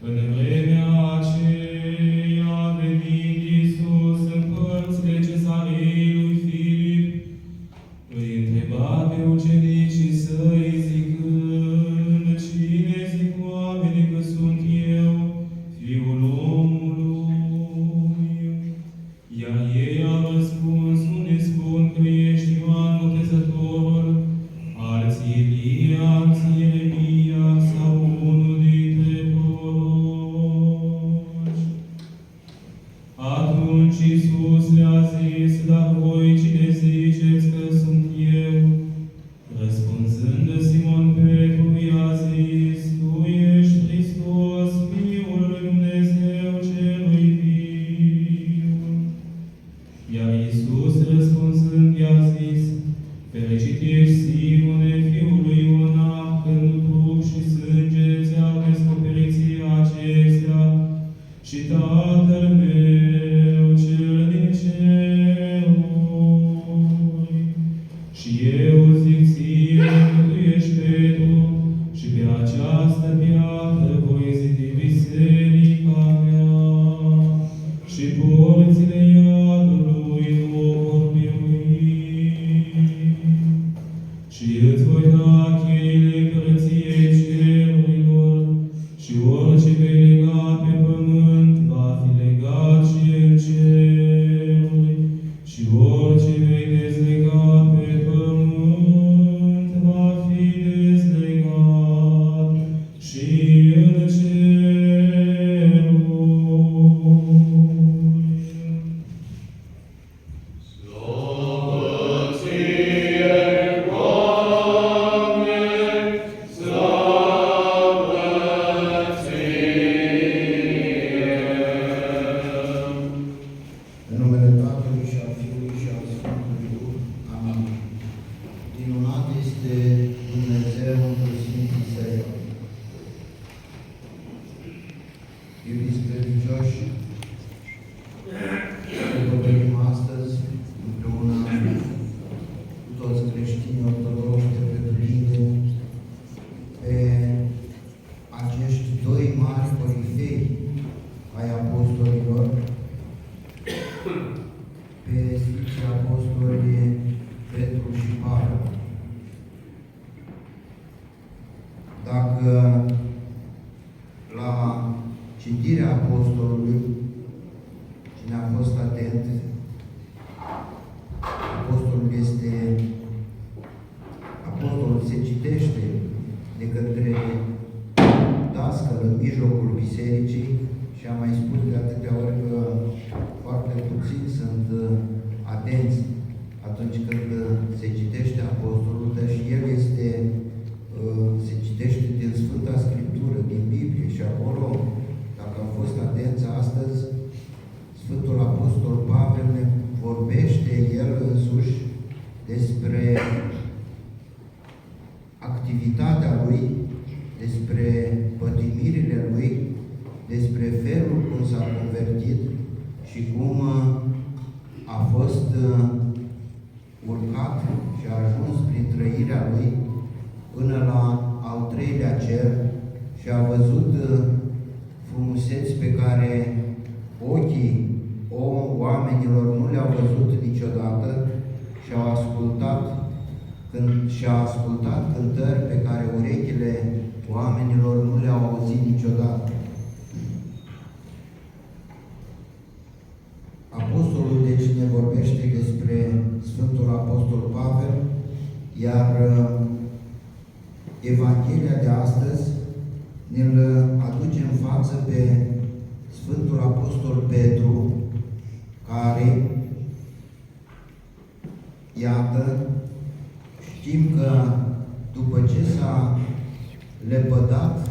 În vremea aceea a venit Iisus în părțile Cezarei lui Filip, îi întreba pe ucenicii săi zicând: Cine zic oamenii că sunt eu, Fiul omului? Iar ei au răspuns: unii spun că ești Ioan Botezătorul, alții Ilie, alții Ieremia sau unul dintre proroci. Atunci Iisus le-a zis: dar voi cine ziceți că sunt eu? Răspunzând Simon Petru, i-a zis: Tu ești Hristos, Fiul lui Dumnezeu celui viu. Iar Iisus răspunzând i-a zis: Fericit ești, Simone, fiul lui Iona, că nu trup și sânge ți-au descoperit ție acestea, ci Tatăl meu cel din ceruri. Și eu zic ție că tu ești Petru, și pe această piatră voi zidi biserica mea, și porțile iadului nu o vor birui. Și îți voi da cheile Împărăției Cerurilor, și orice vei lega pe pământ va fi legat și în ceruri, și orice vei dezlega pe pământ va fi dezlegat și în ceruri. În numele Tatălui și al Fiului și al Sfântului Duh. Amin. Minunat este Dumnezeu într Sfinții Săi. Iubiți credincioși, sărbătorim astăzi împreună cu toți creștinii ortodoxi de pretutindeni pe acești doi mari corifei ai apostolilor, pe Sfinții Apostoli Petru și Pavel. Dacă la citirea apostolului, cine a fost atent, apostolul se citește de către dascăl în mijlocul bisericii, și am mai spus de atâtea ori că foarte puțini sunt atenți atunci când se citește apostolul, dar și el se citește din Sfânta Scriptură, din Biblie, și acolo, dacă am fost atenți astăzi, Sfântul Apostol Pavel ne vorbește el însuși despre activitatea lui, despre pătimirile lui, despre felul cum s-a convertit și cum a fost urcat și a ajuns prin trăirea lui până la al treilea cer și a văzut frumuseți pe care ochii oamenilor nu le-au văzut niciodată și a ascultat cântări pe care urechile oamenilor nu le-au auzit niciodată. Apostolul deci ne vorbește despre Sfântul Apostol Pavel, iar Evanghelia de astăzi ne-l aduce în față pe Sfântul Apostol Petru, care, iată, știm că după ce s-a lepădat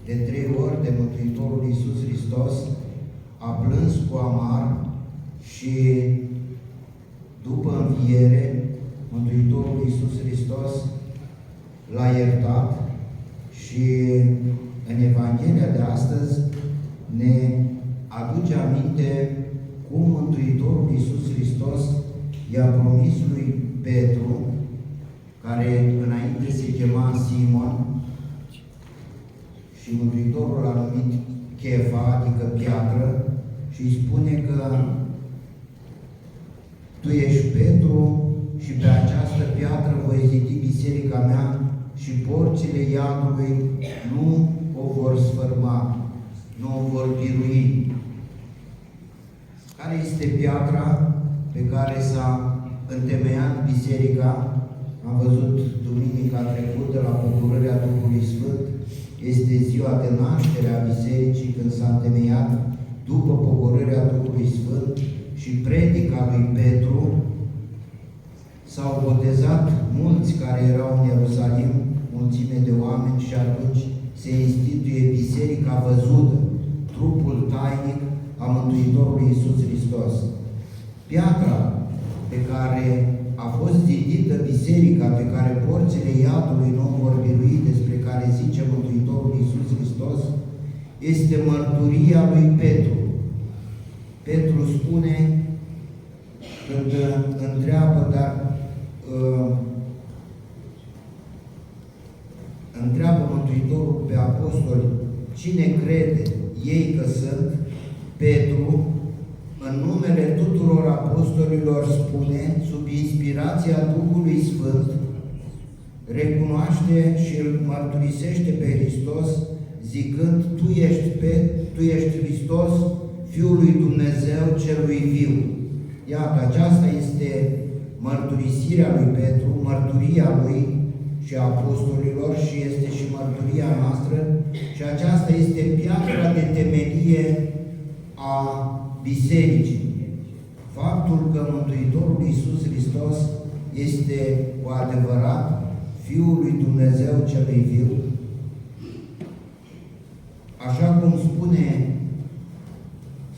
de 3 ori de Mântuitorul Iisus Hristos, a plâns cu amar și după înviere, Mântuitorul Iisus Hristos l-a iertat și în Evanghelia de astăzi ne aduce aminte cum Mântuitorul Iisus Hristos i-a promis lui Petru, care înainte se chema Simon, și Mântuitorul l-a numit Chefa, adică piatră, și îi spune că tu ești Petru și pe această piatră voi zidi biserica mea și porțile iadului nu o vor sfârma, nu o vor birui. Care este piatra pe care s-a întemeiat biserica? Am văzut duminica trecută la pogorârea Duhului Sfânt. Este ziua de naștere a bisericii, când s-a întemeiat după pogorârea Duhului Sfânt și predica lui Petru. S-au botezat mulți care erau în Ierusalim, mulțime de oameni, și atunci se instituie biserica văzută, trupul tainic a Mântuitorului Iisus Hristos. Piatra pe care a fost zidită biserica, pe care porțile iadului nu vor birui, despre care zice Mântuitorul Iisus Hristos, este mărturia lui Petru. Petru spune, când întreabă Mântuitorul pe apostoli cine crede ei că sunt, Petru, în numele tuturor apostolilor, spune, sub inspirația Duhului Sfânt, recunoaște și îl mărturisește pe Hristos, zicând, Tu ești Hristos, Fiul lui Dumnezeu celui viu. Iată, aceasta este mărturisirea lui Petru, mărturia lui și a apostolilor, și este și mărturia noastră, și aceasta este piatra de temelie a bisericii. Faptul că Mântuitorul Iisus Hristos este cu adevărat Fiul lui Dumnezeu celui viu, așa cum spune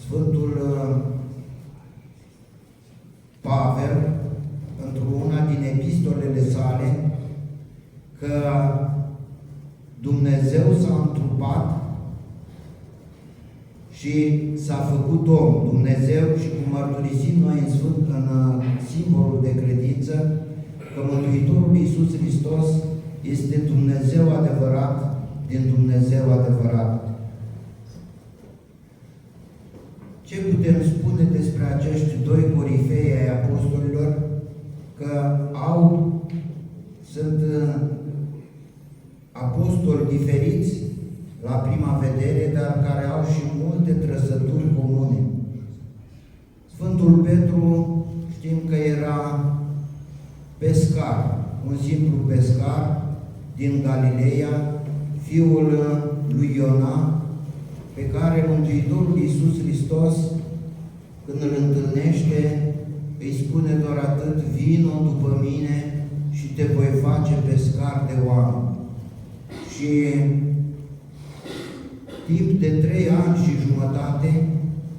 Sfântul Pavel într-una din epistolele sale, că Dumnezeu s-a întrupat și s-a făcut om, Dumnezeu, și cum mărturisim noi în simbolul de credință, că Mântuitorul Iisus Hristos este Dumnezeu adevărat din Dumnezeu adevărat. Ce putem spune despre acești doi corifei ai apostolilor? Că sunt apostoli diferiți la prima vedere, dar care au și multe trăsături comune. Sfântul Petru știm că era pescar, un simplu pescar din Galileea, fiul lui Iona, pe care Mântuitorul Iisus Hristos, când îl întâlnește, îi spune doar atât: vino după mine și te voi face pescar de oameni. Și timp de 3 ani și jumătate,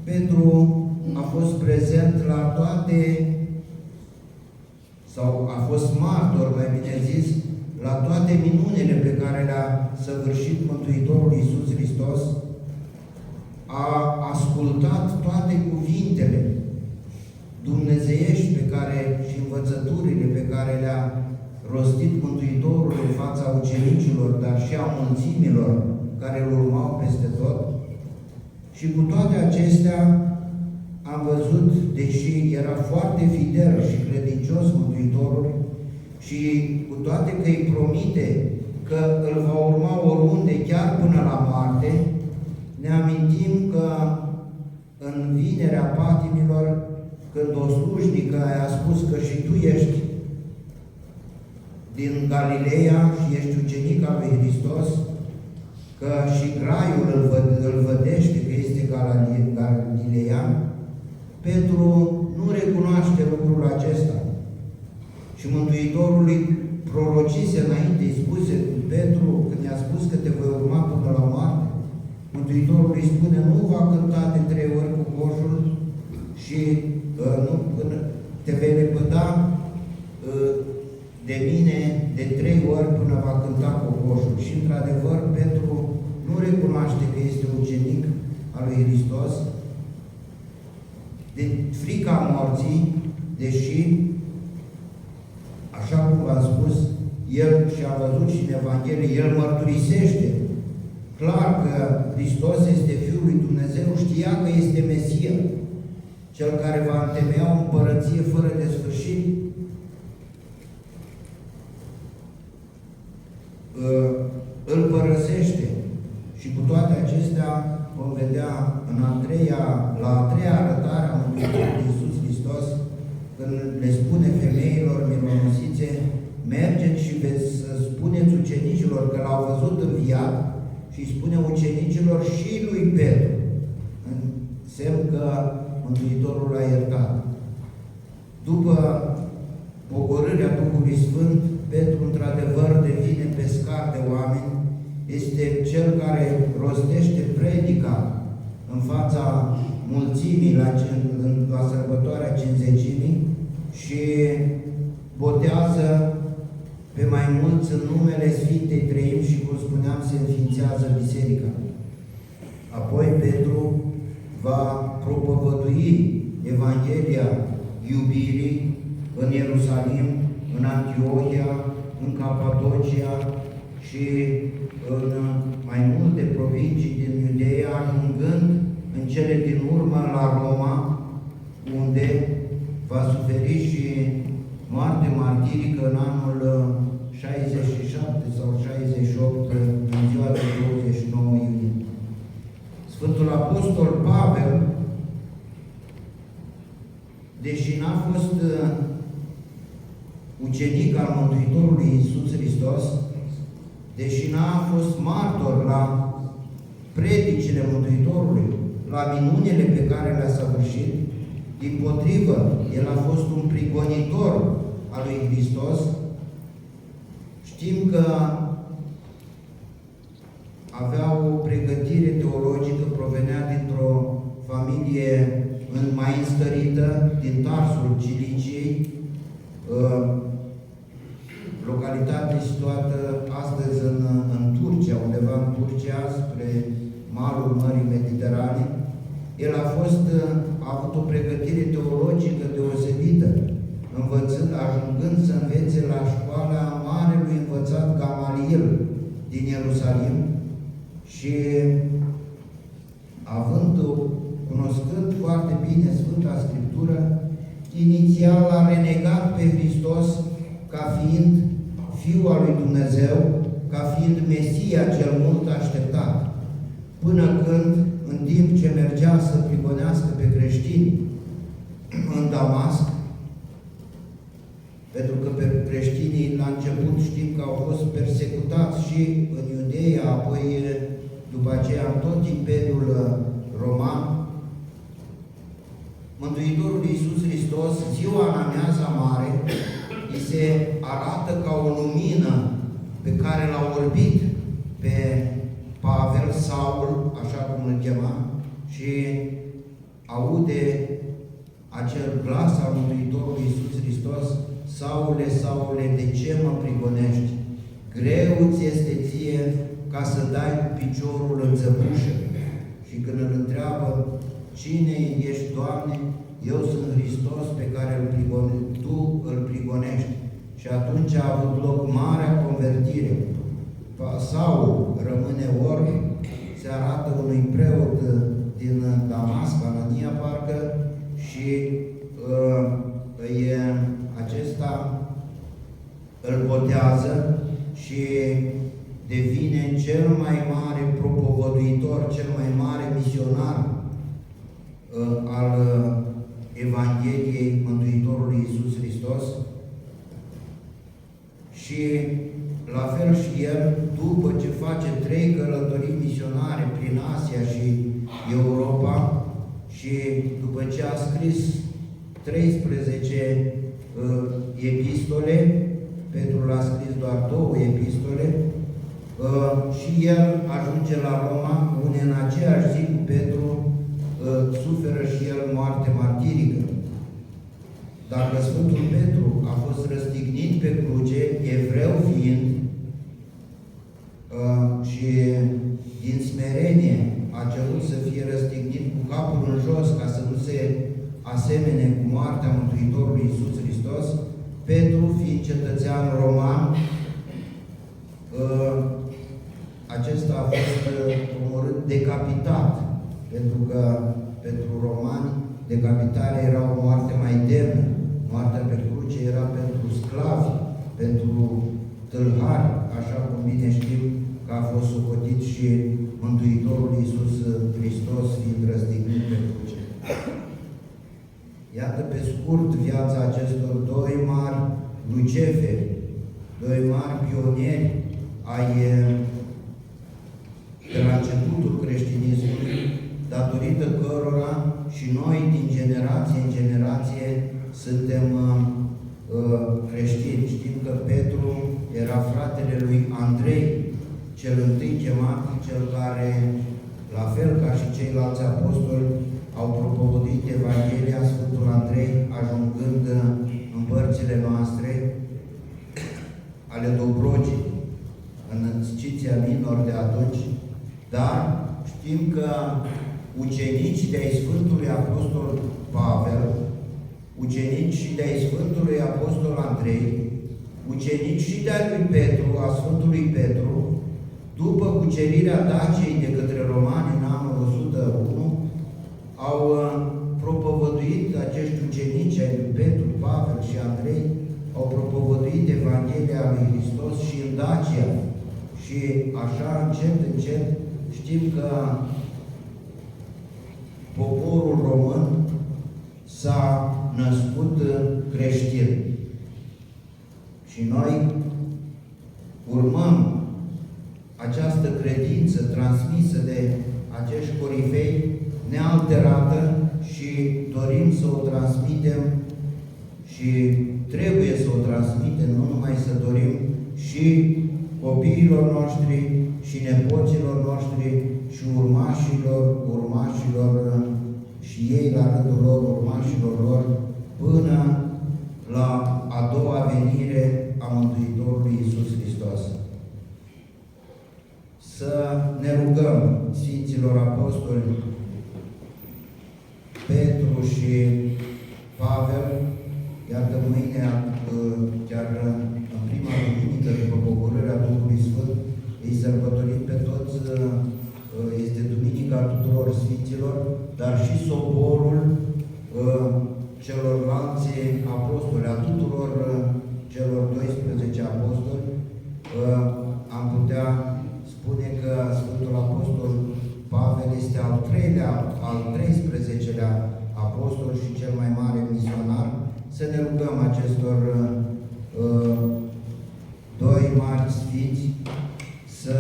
Petru a fost prezent la toate, sau a fost martor, mai bine zis, la toate minunile pe care le-a săvârșit Mântuitorul Iisus Hristos. A ascultat toate cuvintele dumnezeiești pe care și învățăturile pe care le-a rostit Mântuitorul în fața ucenicilor, dar și a mulțimilor care îl urmau peste tot. Și cu toate acestea am văzut, deși era foarte fidel și credincios Mântuitorul, și cu toate că îi promite că îl va urma oriunde, chiar până la moarte, ne amintim că în vinerea patimilor, când o slujnică i-a spus că și tu ești din Galileea și ești ucenic al lui Hristos, că și graiul îl vădește că este galilean, Petru nu recunoaște lucrul acesta. Și Mântuitorul îi prorocise înainte, îi spuse Petru, când i-a spus că te voi urma până la moarte, Mântuitorul îi spune: nu va cânta de 3 ori cu coșul și până te vei lepăda de mine de 3 ori până va cânta cocoșul. Și într-adevăr, Petru nu recunoaște că este ucenic al lui Hristos, de frica morții, deși, așa cum v-am spus, el și-a văzut și în Evanghelie, el mărturisește clar că Hristos este Fiul lui Dumnezeu, știa că este Mesia, Cel care va întemeia o împărăție fără de sfârșit. Îl părăsește și cu toate acestea vom vedea la a treia arătare a Mântuitorului Iisus Hristos, când le spune femeilor mironosițe: mergeți și veți spuneți ucenicilor că l-au văzut înviat, și spune ucenicilor și lui Petru, în semn că Mântuitorul l-a iertat. După pogorârea Duhului Sfânt, Petru într-adevăr devine pescar de oameni, este cel care rostește predica în fața mulțimii la sărbătoarea Cincizecimii și botează pe mai mulți în numele Sfintei Treimi și, cum spuneam, se înființează biserica. Apoi Petru va propovădui Evanghelia iubirii în Ierusalim, în Antiohia, în Capadocia și în mai multe provincii din Iudeea, ajungând în cele din urmă la Roma, unde va suferi și moarte martirică în anul 67 sau 68, în ziua de 29 iunie. Sfântul Apostol Pavel, deși n-a fost ucenic al Mântuitorului Iisus Hristos, deși n-a fost martor la predicile Mântuitorului, la minunile pe care le-a săvârșit, dimpotrivă, el a fost un prigonitor al lui Hristos. Știm că avea o pregătire teologică, provenea dintr-o familie mai înstărită, din Tarsul Ciliciei, localitate situată astăzi în Turcia, undeva în Turcia, spre malul Mării Mediterane. El a avut o pregătire teologică deosebită, ajungând să învețe la școala marelui învățat Gamaliel din Ierusalim și cunoscând foarte bine Sfânta Scriptură, inițial a renegat pe Hristos ca fiind Fiul al lui Dumnezeu, ca fiind Mesia cel mult așteptat, până când, în timp ce mergea să prigonească pe creștini în Damasc, pentru că pe creștinii la început știm că au fost persecutați și în Iudeea, apoi după aceea în tot Imperiul Roman, Mântuitorul Iisus Hristos, ziua în amiaza mare, îi se arată ca o lumină pe care l-a orbit pe Pavel, Saul, așa cum îl chema, și aude acel glas al Mântuitorului Iisus Hristos: Saule, Saule, de ce mă prigonești? Greu ți este ție ca să dai cu piciorul în țăpușă. Și când îl întreabă: cine ești, Doamne? Eu sunt Hristos pe care Tu îl prigonești. Și atunci a avut loc marea convertire. Saul rămâne orb, se arată unui preot din Damasc, Anania parcă, și acesta îl botează și devine cel mai mare propovăduitor, cel mai mare misionar al Evangheliei Mântuitorului Iisus Hristos. Și la fel și el, după ce face 3 călătorii misionare prin Asia și Europa și după ce a scris 13 epistole, Petru l-a scris doar 2 epistole, și el ajunge la Roma, unde în aceeași zi cu Petru suferă și el moarte martirică. Dacă Sfântul Petru a fost răstignit pe cruce, evreu fiind, și din smerenie a cerut să fie răstignit cu capul în jos ca să nu se asemene cu moartea Mântuitorului Iisus Hristos, Petru, fiind cetățean roman, acesta a fost pentru că pentru romani decapitarea era o moarte mai demnă. Moartea pe cruce era pentru sclavi, pentru tâlhari, așa cum bine știm că a fost socotit și Mântuitorul Iisus Hristos fiind răstignit pe cruce. Iată pe scurt viața acestor doi mari luceferi, doi mari pionieri ai de la începutul creștinismului, datorită cărora și noi din generație în generație suntem creștini. Știm că Petru era fratele lui Andrei, cel întâi chemat, cel care, la fel ca și ceilalți apostoli, au propovăduit Evanghelia. Sfântul Andrei, ajungând în părțile noastre ale Dobrogii, în Sciția Minor de atunci, dar știm că ucenici de-ai Sfântului Apostol Pavel, ucenici și de-ai Sfântului Apostol Andrei, ucenici și de-ai lui Petru, a Sfântului Petru, după cucerirea Daciei de către romani în anul 101, au propovăduit acești ucenici ai lui Petru, Pavel și Andrei, au propovăduit Evanghelia lui Hristos și în Dacia. Și așa, încet, încet, știm că poporul român s-a născut creștin. Și noi urmăm această credință transmisă de acești corifei nealterată și dorim să o transmitem și trebuie să o transmitem, nu numai să dorim, și copiilor noștri și nepoților noștri și urmașilor și ei la rândul lor, urmașilor lor, până la a doua venire a Mântuitorului Iisus Hristos. Să ne rugăm Sfinților Apostoli Petru și Pavel, iar de mâine, chiar în prima duminică după pogorârea Duhului Sfânt, îi sărbătorim pe toți, este Duminica tuturor Sfinților, dar și soborul celorlalți apostoli, a tuturor celor 12 apostoli. Am putea spune că Sfântul Apostol Pavel este al 13-lea apostol și cel mai mare misionar. Să ne rugăm acestor doi mari sfinți să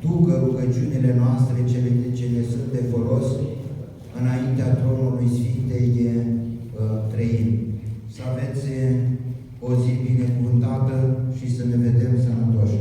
ducă rugăciunile noastre, ce ne sunt de folos, înaintea tronului Sfintei Treimi. Să aveți o zi binecuvântată și să ne vedem sănătoși.